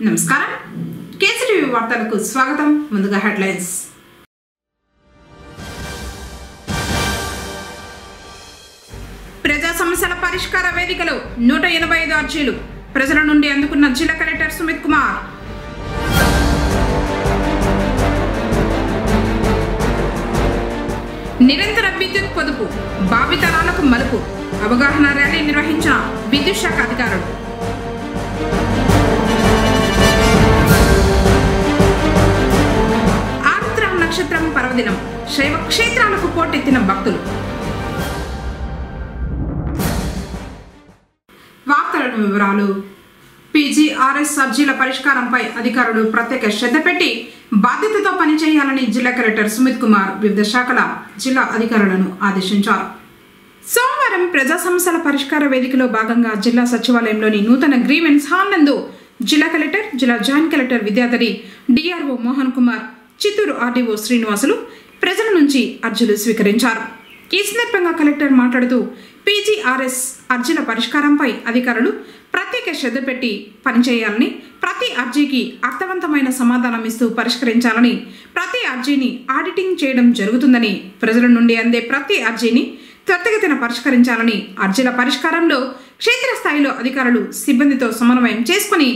నమస్కారం కేసీటీవీ వార్తలకు స్వాగతం. ముందుగా హెడ్లైన్స్. ప్రజా సమస్యల పరిష్కార వేదికలో 185 అర్జీలు ప్రజల నుండి అందుకున్న జిల్లా కలెక్టర్ సుమిత్ కుమార్. నిరంతర విద్యుత్ పొదుపు భావితరాలకు మలుపు అవగాహన ర్యాలీ నిర్వహించిన విద్యుత్ శాఖ అధికారులు. ఆరుద్ర నక్షత్రం పర్వదినం శైవ క్షేత్రాలకు పోటెత్తిన భక్తులు. వార్తలను వివరాలు. పీజీఆర్ఎస్ అర్జీల పరిష్కారంపై అధికారులు ప్రత్యేక శ్రద్ధ పెట్టి బాధ్యతతో పనిచేయాలని జిల్లా కలెక్టర్ సుమిత్ కుమార్ వివిధ శాఖల జిల్లా అధికారులను ఆదేశించారు. సోమవారం ప్రజా సమస్యల పరిష్కార వేదికలో భాగంగా జిల్లా సచివాలయంలోని నూతన గ్రీవెన్స్ హాల్ నందు జిల్లా కలెక్టర్, జిల్లా joint collector Vidyadhari, DRO Mohan Kumar, Chittoor RDO Srinivasulu ప్రజల నుంచి అర్జీలు స్వీకరించారు. ఈ సందర్భంగా కలెక్టర్ మాట్లాడుతూ పీజీఆర్ఎస్ అర్జీల పరిష్కారంపై అధికారులు ప్రత్యేక శ్రద్ధ పెట్టి పనిచేయాలని, ప్రతి అర్జీకి అర్థవంతమైన సమాధానం ఇస్తూ పరిష్కరించాలని, ప్రతి అర్జీని ఆడిటింగ్ చేయడం జరుగుతుందని, ప్రజల నుండి అందే ప్రతి అర్జీని త్వరితగతిన పరిష్కరించాలని, అర్జీల పరిష్కారంలో క్షేత్రస్థాయిలో అధికారులు సిబ్బందితో సమన్వయం చేసుకుని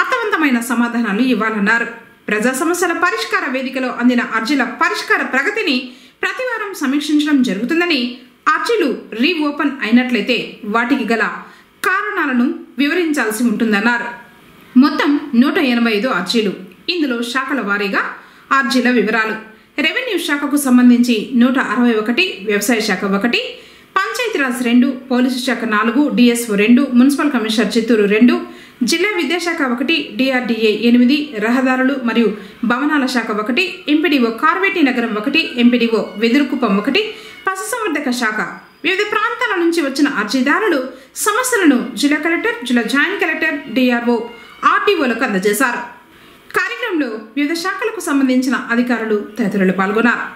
అర్థవంతమైన సమాధానాలు ఇవ్వాలన్నారు. ప్రజా సమస్యల పరిష్కార వేదికలో అందిన అర్జీల పరిష్కార ప్రగతిని ప్రతివారం సమీక్షించడం జరుగుతుందని, అర్జీలు రీఓపెన్ అయినట్లయితే వాటికి గల కారణాలను వివరించాల్సి ఉంటుందన్నారు. మొత్తం 185 అర్జీలు. ఇందులో శాఖల వారీగా అర్జీల వివరాలు. రెవెన్యూ శాఖకు సంబంధించి 161, వ్యవసాయ శాఖ 1, పంచాయతీరాజ్ 2, పోలీసు శాఖ 4, డిఎస్ఓ 2, మున్సిపల్ కమిషనర్ చిత్తూరు 2, జిల్లా విద్యాశాఖ 1, డిఆర్డీఏ 8, రహదారులు మరియు భవనాల శాఖ 1, ఎంపీడీఓ కార్వేటి నగరం 1, ఎంపీడీఓ వెదురుకుప్పం 1, పశుసంవర్ధక శాఖ. వివిధ ప్రాంతాల నుంచి వచ్చిన అర్జీదారులు సమస్యలను జిల్లా కలెక్టర్, జిల్లా జాయింట్ కలెక్టర్, డిఆర్ఓ, ఆర్టీఓలకు అందజేశారు. కార్యక్రమంలో వివిధ శాఖలకు సంబంధించిన అధికారులు తదితరులు పాల్గొన్నారు.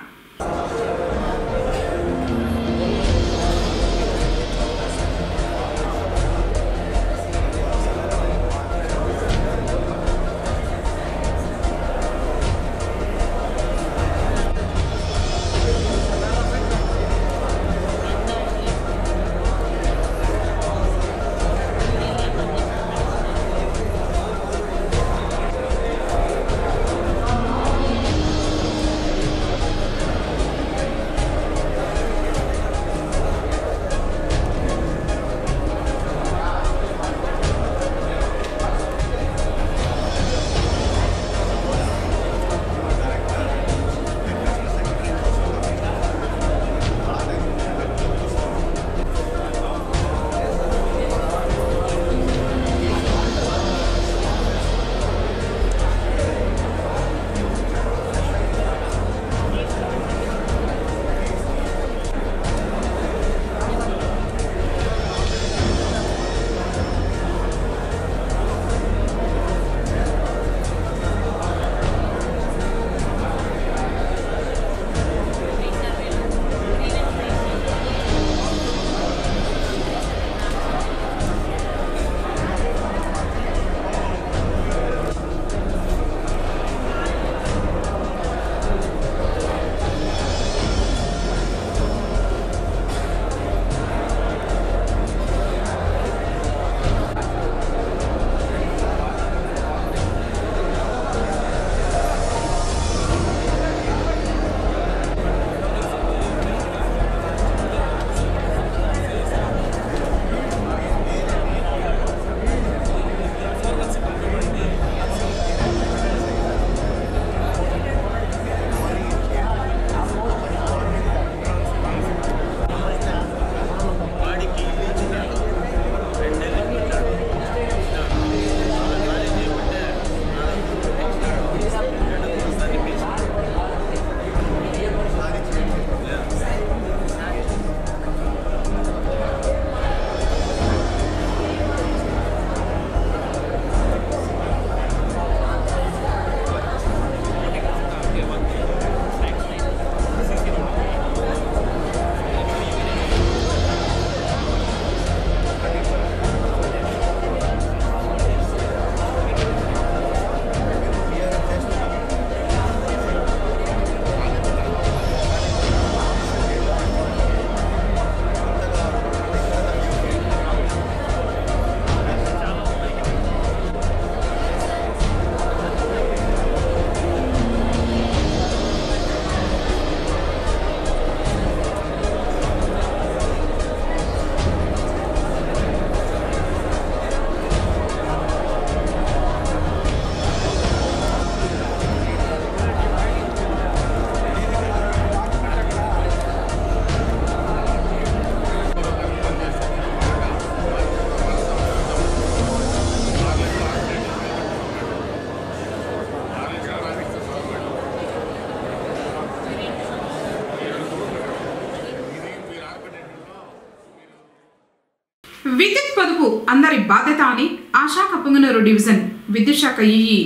విద్యుత్ పొదుపు అందరి బాధ్యత అని ఆ శాఖ పుంగనూరు డివిజన్ విద్యుత్ శాఖ ఈఈ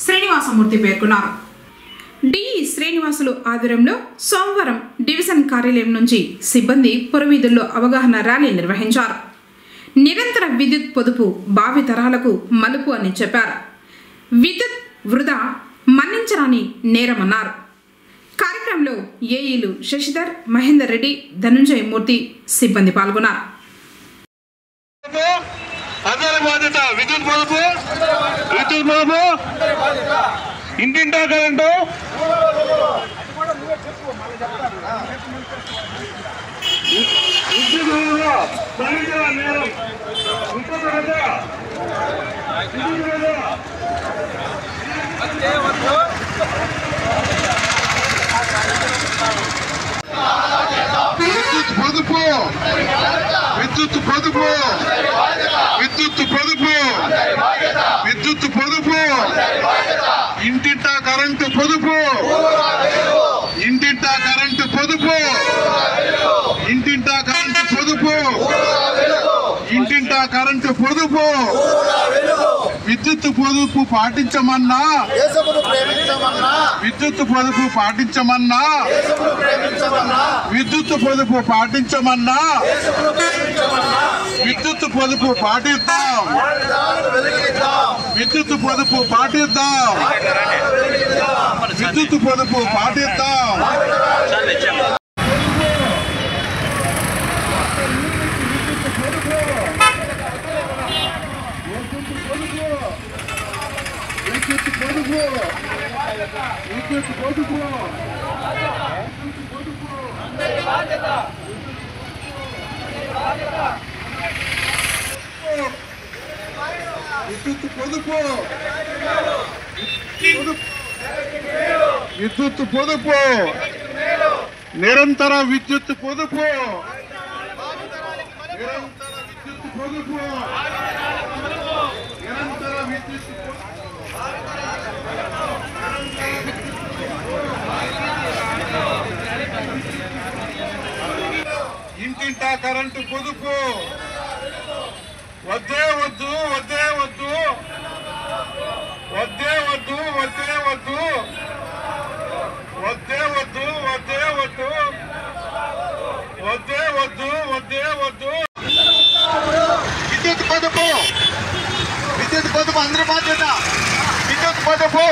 శ్రీనివాసమూర్తి పేర్కొన్నారు. డిఈ శ్రీనివాసులు ఆధ్వర్యంలో సోమవారం డివిజన్ కార్యాలయం నుంచి సిబ్బంది పురవీధుల్లో అవగాహన ర్యాలీ నిర్వహించారు. నిరంతర విద్యుత్ పొదుపు భావి తరాలకు మలుపు అని చెప్పారు. విద్యుత్ వృధా మన్నించరాని నేరమన్నారు. కార్యక్రమంలో ఏఈలు శశిధర్, మహేందర్ రెడ్డి, ధనుంజయ మూర్తి సిబ్బంది పాల్గొన్నారు. ఇంటింటా కరెంటు పొదుపు విద్యుత్ పొదుపు విద్యుత్ పొదుపు విద్యుత్ పొదుపు ఇంటింటా కరెంటు పొదుపు ఇంటింటా కరెంటు పొదుపు ఇంటింటా కరెంటు పొదుపు ఇంటింటా కరెంటు పొదుపు విద్యుత్ పొదుపు పాటించమన్నా విద్యుత్ పొదుపు పాటించమన్నా విద్యుత్ పొదుపు పాటించమన్నా విద్యుత్ పొదుపు పాటిద్దాం విద్యుత్ పొదుపు పాటిద్దాం విద్యుత్ పొదుపు పాటిద్దాం విద్యుత్ పొదుపు విద్యుత్ పొదుపు విద్యుత్ పొదుపు విద్యుత్ పొదుపు నిరంతర విద్యుత్ పొదుపు నిరంతర విద్యుత్ పొదుపు నిరంతర విద్యుత్ ఇంటింటా కరెంటు పొదుపు వద్దే వద్దు వద్దే వద్దు వద్దే వద్దు వద్దే వద్దు వద్దే వద్దు వద్దే వద్దు వద్దే వద్దు వద్దే వద్దు విద్యుత్ పొదుపు అందరి బాధ్యత విద్యుత్ పొదుపు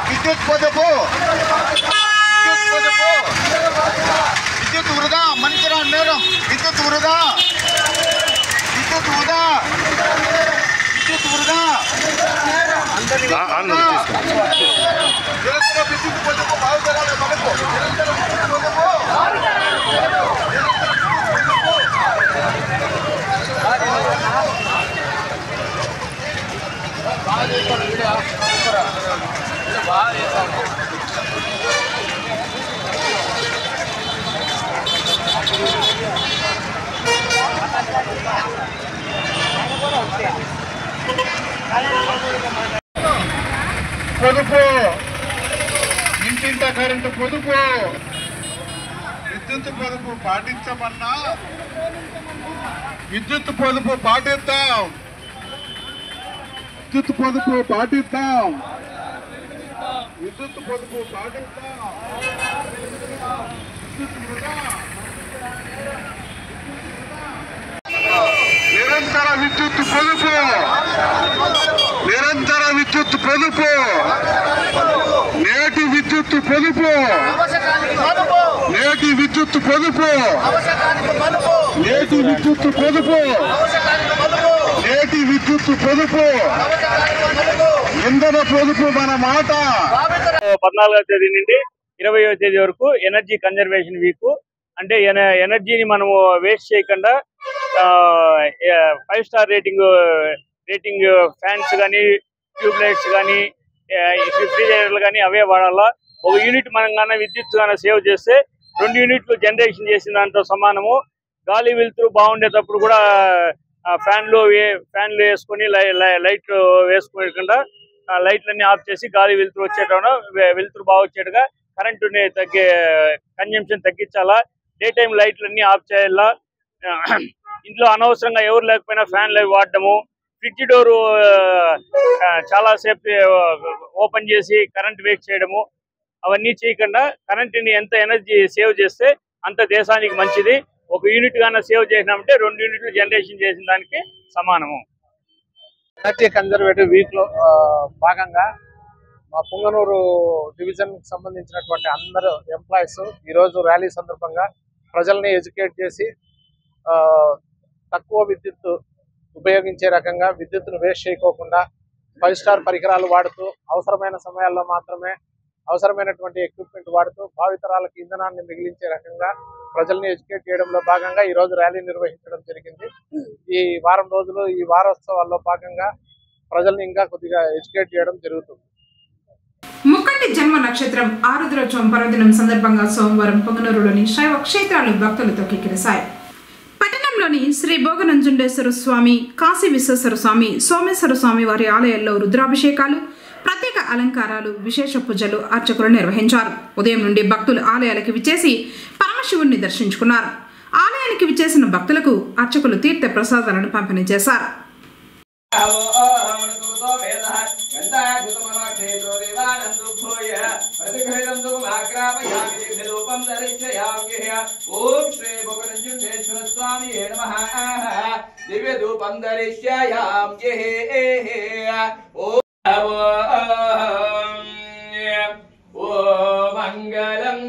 విద్యుత్ పొదుపు విద్యుత్ పొదుపు విద్యుత్ వృధా మనిషిరా నేరం విద్యుత్ వృధా విద్యుత్ వృధా విద్యుత్ వృధా విద్యుత్ పొదుపు బాగుపడాలి మనకు పొదుపు ఇంటింట కరెంటు పొదుపు విద్యుత్ పొదుపు పాటించమన్నా విద్యుత్ పొదుపు పాటిద్దాం విద్యుత్ పొదుపు పాటిద్దాం విద్యుత్ పొదుపు పాటిద్దాం నిరంతర విద్యుత్ పొదుపు నిరంతర విద్యుత్ పొదుపు నేటి విద్యుత్ పొదుపు నేటి విద్యుత్ పొదుపు నేటి విద్యుత్ పొదుపు నేటి విద్యుత్ పొదుపు ఇంధన పొదుపు మన మాట 14వ తేదీ నుండి 20వ తేదీ వరకు ఎనర్జీ కన్జర్వేషన్ వీక్. అంటే ఎనర్జీని మనము వేస్ట్ చేయకుండా 5 స్టార్ రేటింగ్ ఫ్యాన్స్ కానీ ట్యూబ్ లైట్స్ కానీ రిఫ్రిజిరేటర్లు కానీ అవే వాడాలా. ఒక యూనిట్ మనం కానీ విద్యుత్ కానీ సేవ్ చేస్తే 2 యూనిట్లు జనరేషన్ చేసిన దాంతో సమానము. గాలి వెలుతురు బాగుండేటప్పుడు కూడా ఫ్యాన్లు వేసుకొని లైట్లు వేసుకోకుండా లైట్లన్నీ ఆఫ్ చేసి గాలి వెలుతురు వచ్చేటప్పుడు వెలుతురు బాగా వచ్చేట్టుగా కరెంటుని కన్జంప్షన్ తగ్గించాలా. డే టైం లైట్లన్నీ ఆఫ్ చేయాలా. ఇంట్లో అనవసరంగా ఎవరు లేకపోయినా ఫ్యాన్లు అవి వాడడము, ఫ్రిడ్జ్ డోరు చాలాసేపు ఓపెన్ చేసి కరెంట్ వేస్ట్ చేయడము, అవన్నీ చేయకుండా కరెంటుని ఎంత ఎనర్జీ సేవ్ చేస్తే అంత దేశానికి మంచిది. ఒక యూనిట్ గానే సేవ్ చేసినామంటే 2 యూనిట్లు జనరేషన్ చేసిన దానికి సమానము. ఎనర్జీ కన్జర్వేటివ్ వీక్ లో భాగంగా మా పుంగనూరు డివిజన్ కి సంబంధించినటువంటి అందరు ఎంప్లాయీస్ ఈరోజు ర్యాలీ సందర్భంగా ప్రజల్ని ఎడ్యుకేట్ చేసి తక్కువ విద్యుత్ ఉపయోగించే రకంగా విద్యుత్తును వేస్ట్ చేయకోకుండా 5 స్టార్ పరికరాలు వాడుతూ అవసరమైన సమయాల్లో మాత్రమే అవసరమైనటువంటి ఎక్విప్మెంట్ వాడుతూ భావితరాలకు ఇంధనాన్ని మిగిలించే రకంగా ప్రజల్ని ఎడ్యుకేట్ చేయడంలో భాగంగా ఈ రోజు ర్యాలీ నిర్వహించడం జరిగింది. ఈ వారం రోజులు ఈ వారోత్సవాల్లో భాగంగా ప్రజల్ని ఇంకా కొద్దిగా ఎడ్యుకేట్ చేయడం జరుగుతుంది. ముక్కంటి జన్మ నక్షత్రం ఆరుద్రోత్సవం పర్వదినం సందర్భంగా సోమవారం పొంగనూరులోని శైవ క్షేత్రాలు భక్తులతో కిక్కిరిశాయి. పట్టణంలోని శ్రీ భోగనంజుండేశ్వర స్వామి, కాశీ విశ్వేశ్వర స్వామి, సోమేశ్వర స్వామి వారి ఆలయాల్లో రుద్రాభిషేకాలు, ప్రత్యేక అలంకారాలు, విశేష పూజలు అర్చకులు నిర్వహించారు. ఉదయం నుండి భక్తులు ఆలయాలకు విచ్చేసి పరమశివుణ్ణి దర్శించుకున్నారు. ఆలయానికి విచ్చేసిన భక్తులకు అర్చకులు తీర్థ ప్రసాదాలను పంపిణీ చేశారు. మంగళం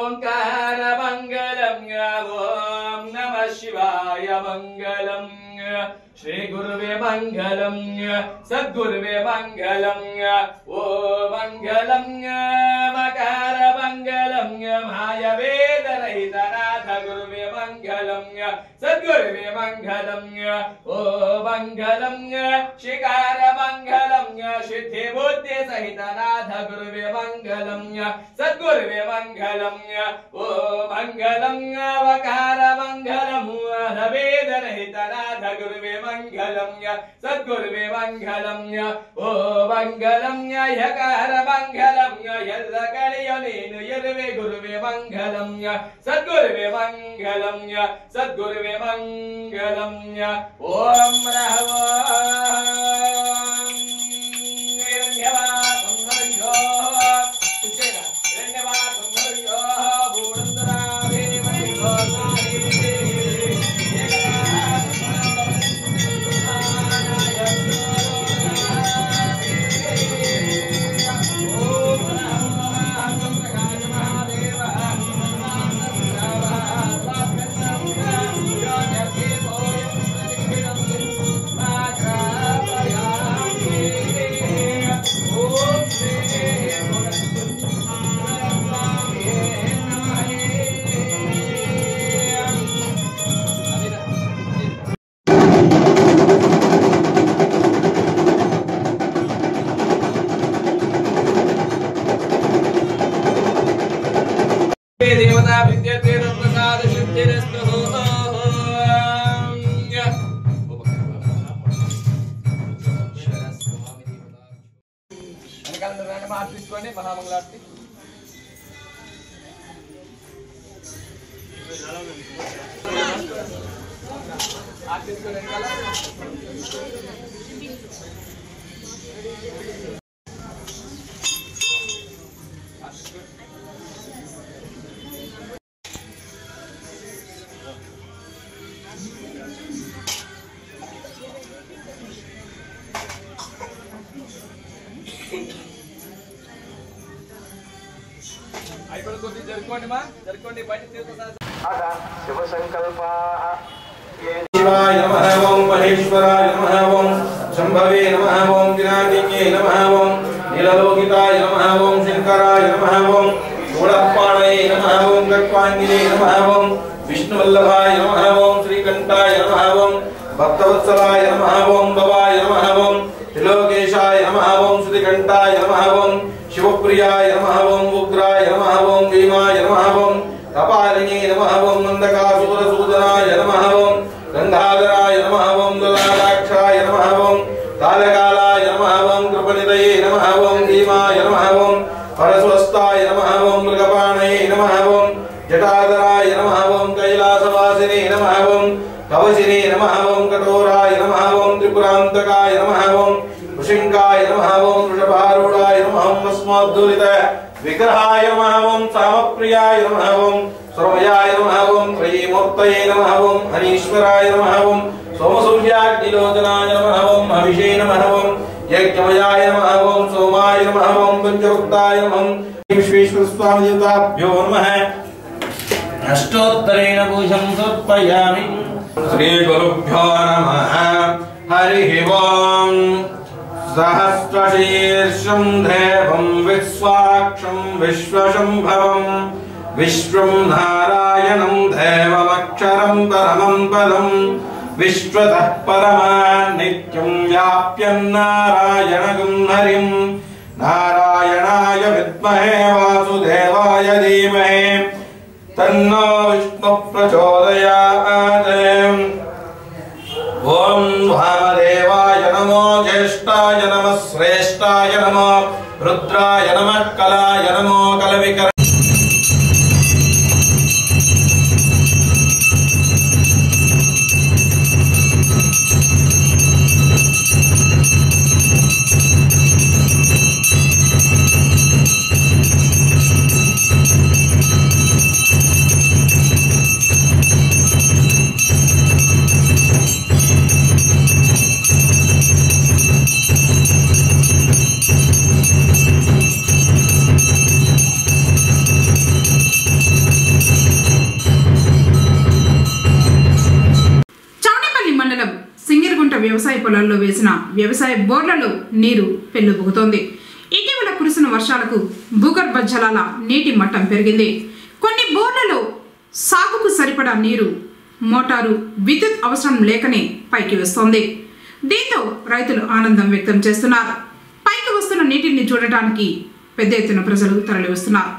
ఓంకార మంగళం ఓం నమః శివాయ మంగళం శ్రీ గురువే మంగళం సద్గురువే మంగళం ఓ మంగళం మకార మంగళం మాయ వేదరహిత నాథ గురువే మంగళం సద్గురువే మంగళం ఓ మంగళం శికార మంగళం సిద్ధి బుద్ధి సహిత నాథ గురువే మంగళం సద్గురువే మంగళం ఓ మంగళం వకార మంగళం వేదరహిత నాథ గురువే మంగళం సద్గురువే మంగళం ఓ మంగళం యకార మంగళం ఎల్ల కలియనేను ఎరువే గురువే మంగళం సద్గురువే మంగళం సద్గురువే మంగళం ఓం రహవో దేవతా విద్యతే ప్రసాద శుద్ధిరస్తు మార్పించుకోండి మహామంగళార్తి ఆర్పించుకోండి शिवाय नमः ओम महेश्वराय नमः ओम शंभवे नमः ओम विनायके नमः ओम नीललोकिताय नमः ओम शंकराय नमः ओम मूलपाणये नमः ओम गत्वांगिने नमः ओम विष्णुवल्लभाय नमः ओम श्रीकंठाय नमः ओम भक्तवत्सलाय नमः ओम भवाय नमः ओम त्रिलोकेशाय नमः ओम श्रीकंठाय नमः ओम शिवप्रियाय नमः ओम उग्राय नमः ओम भीमाय नमः ओम कपालिने नमः ओम नंदकासुरसूदनाय नमः ओम गंगाधराय नमः ओम दलाक्षाय नमः ओम कालकालाय नमः ओम कृपनिधये नमः ओम भीमाय नमः ओम परस्वस्ताय नमः ओम मृगपाणये नमः ओम जटाधराय नमः ओम कैलासवासिने नमः ओम कवचिने नमः ओं कठोराय नमः ओं त्रिपुरान्तकाय नमः ओं वृषिंकाय नमः ओं वृषभारूढाय नमः ओं अस्मद्दुरित विग्रहाय नमः ओं सामप्रियाय नमः ओं सर्वयाय नमः ओं त्रयीमूर्तये नमः ओं हनीश्वराय नमः ओं सोमसूर्याग्निलोचनाय नमः ओं हविषे नमः ओं यज्ञमयाय नमः ओं सोमाय नमः ओं पंचभुक्ताय नमः विश्वेश्वर स्वामी देवताभ्यो नमः अष्टोत्तरेण पूजं समर्पयामि श्री गुरुभ्यो नमः हरिः ओं सहस्रशीर्षं देवं विश्वाक्षं विश्वशंभवं विश्वं नारायणं देवमक्षरं परमं पदं विश्वतः परमान् नित्यं व्याप्यं नारायणं हरिं नारायणाय विद्महे वासुदेवाय धीमहि तन्नो विष्णु प्रचोदयात् ओम वामदेवाय नमो ज्येष्ठाय नमः श्रेष्ठाय नमो रुद्राय नमः कलाय नमो कलविकर వ్యవసాయ పొలాల్లో వేసిన వ్యవసాయ బోర్లలో నీరు పెళ్లుబుకుతోంది. ఇటీవల కురిసిన వర్షాలకు భూగర్భ జలాల నీటి మట్టం పెరిగింది. కొన్ని బోర్లలో సాగుకు సరిపడా నీరు మోటారు విద్యుత్ అవసరం లేకనే పైకి వస్తోంది. దీంతో రైతులు ఆనందం వ్యక్తం చేస్తున్నారు. పైకి వస్తున్న నీటిని చూడటానికి పెద్ద ఎత్తున ప్రజలు తరలివస్తున్నారు.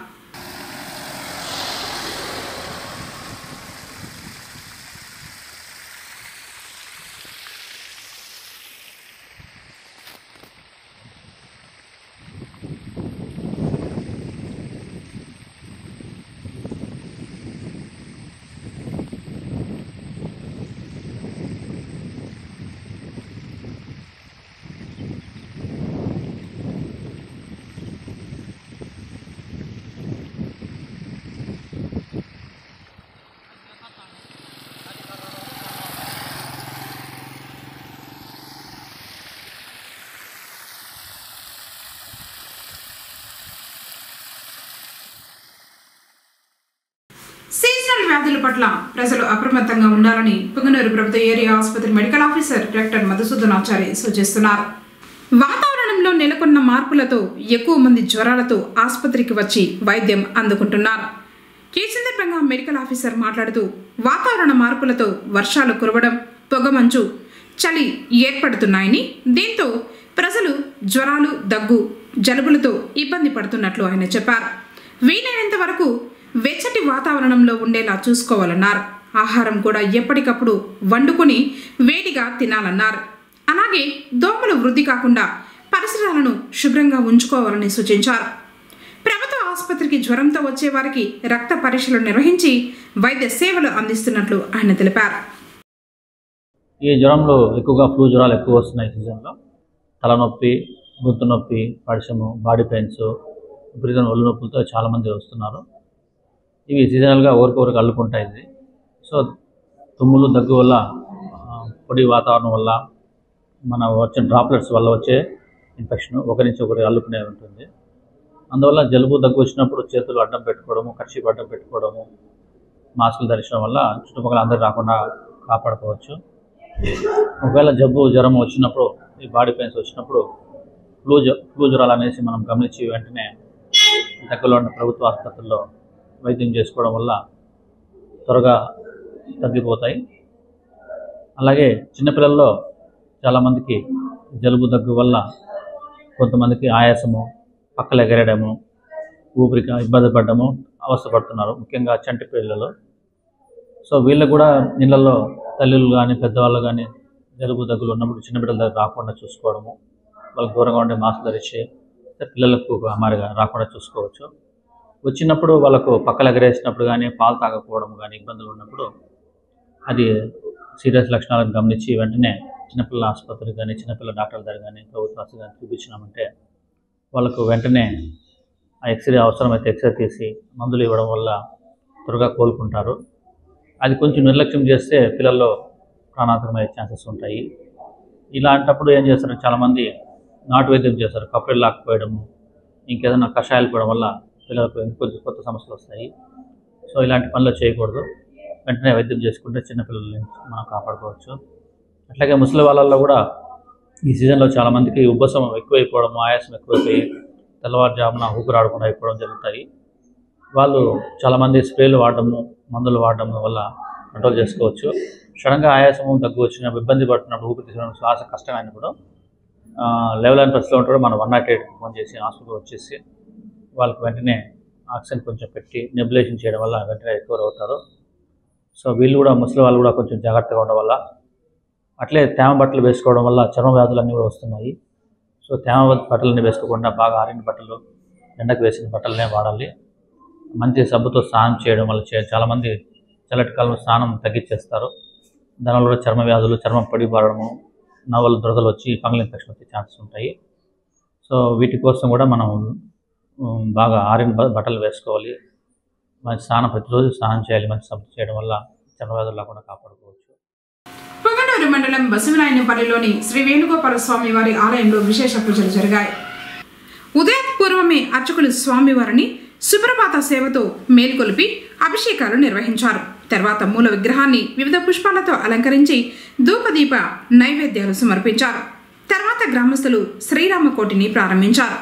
సీజనల్ వ్యాధుల పట్ల ప్రజలు అప్రమత్తంగా ఉండాలని పుంగనూరు ప్రభుత్వ ఏరియా ఆసుపత్రి మెడికల్ ఆఫీసర్ డాక్టర్ మధుసూదనాచారి సూచిస్తున్నారు. వాతావరణంలో నెలకొన్న మార్పులతో ఎక్కువ మంది జ్వరాలతో ఆసుపత్రికి వచ్చి వైద్యం అందుకుంటున్నారు. ఈ సందర్భంగా మెడికల్ ఆఫీసర్ మాట్లాడుతూ వాతావరణ మార్పులతో వర్షాలు కురవడం, పొగమంచు, చలి ఏర్పడుతున్నాయని, దీంతో ప్రజలు జ్వరాలు, దగ్గు, జలుబులతో ఇబ్బంది పడుతున్నట్లు ఆయన చెప్పారు. వీలైనంత వరకు వెచ్చటి వాతావరణంలో ఉండేలా చూసుకోవాలన్నారు. ఆహారం కూడా ఎప్పటికప్పుడు వండుకొని వేడిగా తినాలన్నారు. అలాగే దోమలు వృద్ధి కాకుండా పరిసరాలను శుభ్రంగా ఉంచుకోవాలని సూచించారు. ప్రభుత్వ ఆసుపత్రికి జ్వరంతో వచ్చే వారికి రక్త పరీక్షలు నిర్వహించి వైద్య సేవలు అందిస్తున్నట్లు ఆయన తెలిపారు. ఈ జ్వరంలో ఎక్కువగా ఫ్లూ జ్వరాలు ఎక్కువ వస్తున్నాయి. సీజన్లో తలనొప్పి, గొంతు నొప్పి, పడిశము, బాడీ పెయిన్స్, విపరీతమైన ఒళ్ళు నొప్పులతో చాలామంది వస్తున్నారు. ఇవి సీజనల్గా ఒకరికొకరికి అల్లుకుంటాయి. సో తుమ్ములు, దగ్గు వల్ల, పొడి వాతావరణం వల్ల, మన వచ్చిన డ్రాప్లెట్స్ వల్ల వచ్చే ఇన్ఫెక్షన్ ఒకరి నుంచి ఒకరికి అల్లుకునే ఉంటుంది. అందువల్ల జలుబు, దగ్గు వచ్చినప్పుడు చేతులు అడ్డం పెట్టుకోవడము, కర్చీఫ్ అడ్డం పెట్టుకోవడము, మాస్కులు ధరించడం వల్ల చుట్టుపక్కల అందరూ రాకుండా కాపాడుకోవచ్చు. ఒకవేళ జబ్బు, జ్వరం వచ్చినప్పుడు, ఈ బాడీ పెయిన్స్ వచ్చినప్పుడు ఫ్లూ జ్వరాలు అనేసి మనం గమనించి వెంటనే దగ్గరలో ఉన్న ప్రభుత్వ ఆసుపత్రుల్లో వైద్యం చేసుకోవడం వల్ల త్వరగా తగ్గిపోతాయి. అలాగే చిన్నపిల్లల్లో చాలామందికి జలుబు, దగ్గు వల్ల కొంతమందికి ఆయాసము, పక్కలు ఎగరడము, ఊపిరికి ఇబ్బంది పడడము అవస్థపడుతున్నారు, ముఖ్యంగా చంటి పిల్లలు. సో వీళ్ళు కూడా ఇళ్లలో తల్లులు కానీ పెద్దవాళ్ళు కానీ జలుబు, దగ్గులు ఉన్నప్పుడు చిన్నపిల్లల దగ్గర రాకుండా చూసుకోవడము, వాళ్ళకి దూరంగా ఉండే మాస్క్ ధరించి పిల్లలకు మారిగా రాకుండా చూసుకోవచ్చు. వచ్చినప్పుడు వాళ్ళకు పక్కలు ఎగరేసినప్పుడు కానీ, పాలు తాగకపోవడం కానీ ఇబ్బందులు ఉన్నప్పుడు అది సీరియస్ లక్షణాలను గమనించి వెంటనే చిన్నపిల్లల ఆసుపత్రికి కానీ చిన్నపిల్లల డాక్టర్ల దగ్గర కానీ ప్రభుత్వ ఆసుపత్రి కానీ చూపించినామంటే వాళ్ళకు వెంటనే ఆ ఎక్స్రే అవసరమైతే ఎక్స్రే తీసి మందులు ఇవ్వడం వల్ల త్వరగా కోలుకుంటారు. అది కొంచెం నిర్లక్ష్యం చేస్తే పిల్లల్లో ప్రాణాంతకమయ్యే ఛాన్సెస్ ఉంటాయి. ఇలాంటప్పుడు ఏం చేస్తారు, చాలామంది నాటు వైద్యం చేస్తారు, కప్పులు లాక్కుపోయడము, ఇంకేదైనా కషాయాలు పోయడం వల్ల పిల్లలకు కొంచెం కొత్త సమస్యలు వస్తాయి. సో ఇలాంటి పనులు చేయకూడదు. వెంటనే వైద్యం చేసుకుంటే చిన్నపిల్లల నుంచి మనం కాపాడుకోవచ్చు. అట్లాగే ముసలి వాళ్ళల్లో కూడా ఈ సీజన్లో చాలామందికి ఉబ్బసం ఎక్కువైపోవడం, ఆయాసం ఎక్కువైపోయి తెల్లవారుజామున ఊపిరాడకుండా అయిపోవడం జరుగుతాయి. వాళ్ళు చాలామంది స్ప్రేలు వాడడము, మందులు వాడడం వల్ల కంట్రోల్ చేసుకోవచ్చు. సడన్గా ఆయాసము దగ్గు వచ్చిన ఇబ్బంది పడుతున్నప్పుడు ఊపిరి తీసుకోవడం శ్వాస కష్టమైనప్పుడు లెవెల్ అయిన పరిస్థితిలో ఉంటాడు మనం 108కి ఫోన్ చేసి హాస్పిటల్ వచ్చేసి వాళ్ళకి వెంటనే ఆక్సిజన్ కొంచెం పెట్టి నెబులేషన్ చేయడం వల్ల వెంటనే రికవర్ అవుతారు. సో వీళ్ళు కూడా ముసలి వాళ్ళు కూడా కొంచెం జాగ్రత్తగా ఉండడం వల్ల, అట్లే తేమ బట్టలు వేసుకోవడం వల్ల చర్మ వ్యాధులన్నీ కూడా వస్తున్నాయి. సో తేమ బట్టలన్నీ వేసుకోకుండా బాగా ఆరిన బట్టలు, ఎండకు వేసిన బట్టలనే వాడాలి. మంచి సబ్బుతో స్నానం చేయడం వల్ల చాలామంది చల్లటి కాలంలో స్నానం తగ్గించేస్తారు. దానివల్ల కూడా చర్మ వ్యాధులు, చర్మం పొడి పడడము, నవలు దురదలు వచ్చి ఫంగల్ ఇన్ఫెక్షన్ వచ్చే ఛాన్సెస్ ఉంటాయి. సో వీటి కోసం కూడా మనం బాగా ఆరిన బట్టలు వేసుకోవాలి. మంచి స్నానం ప్రతిరోజు స్నానం చేయాలి. మంచి సబ్బు చేయడం వల్ల చర్మ వ్యాధులు లేకుండా కాపాడుకోవచ్చు. పొంగనూరు మండలం బసవనాయనపల్లిలోని శ్రీ వేణుగోపాల స్వామి వారి ఆలయంలో విశేష పూజలు జరిగాయి. ఉదయపూర్వమే అర్చకులు స్వామివారిని సుప్రభాత సేవతో మేల్కొలిపి అభిషేకాలు నిర్వహించారు. తర్వాత మూల విగ్రహాన్ని వివిధ పుష్పాలతో అలంకరించి ధూపదీప నైవేద్యాలు సమర్పించారు. తర్వాత గ్రామస్తులు శ్రీరామకోటిని ప్రారంభించారు.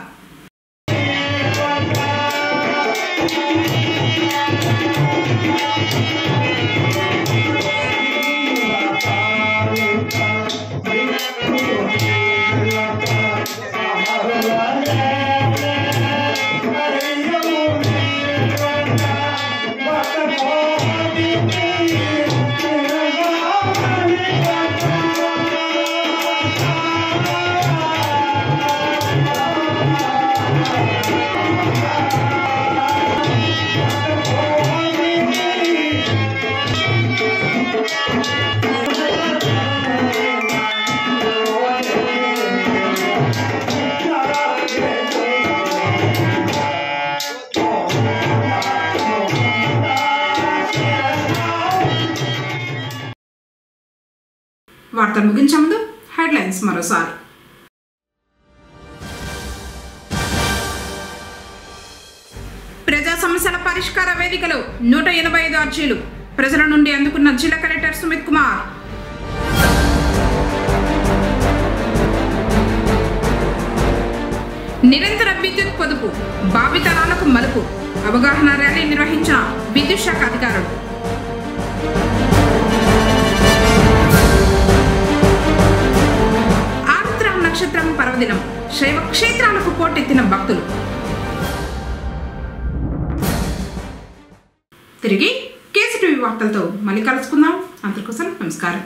వార్తలు ముగించే ముందు హెడ్లైన్స్ మరోసారి. ప్రజా సమస్యల పరిష్కార వేదికలో 185 అర్జీలు ప్రజల నుండి అందుకున్న జిల్లా కలెక్టర్ సుమిత్ కుమార్. నిరంతర విద్యుత్ పొదుపు, భావితరాలకు మలుపు అవగాహన ర్యాలీ నిర్వహించిన విద్యుత్ శాఖ అధికారులు. నక్షత్రం పర్వదినం, శైవ క్షేత్రాలకు పోటెత్తిన భక్తులు. తిరిగి కేసీటీవీ వార్తలతో మళ్ళీ కలుసుకుందాం. అందరికోసం నమస్కారం.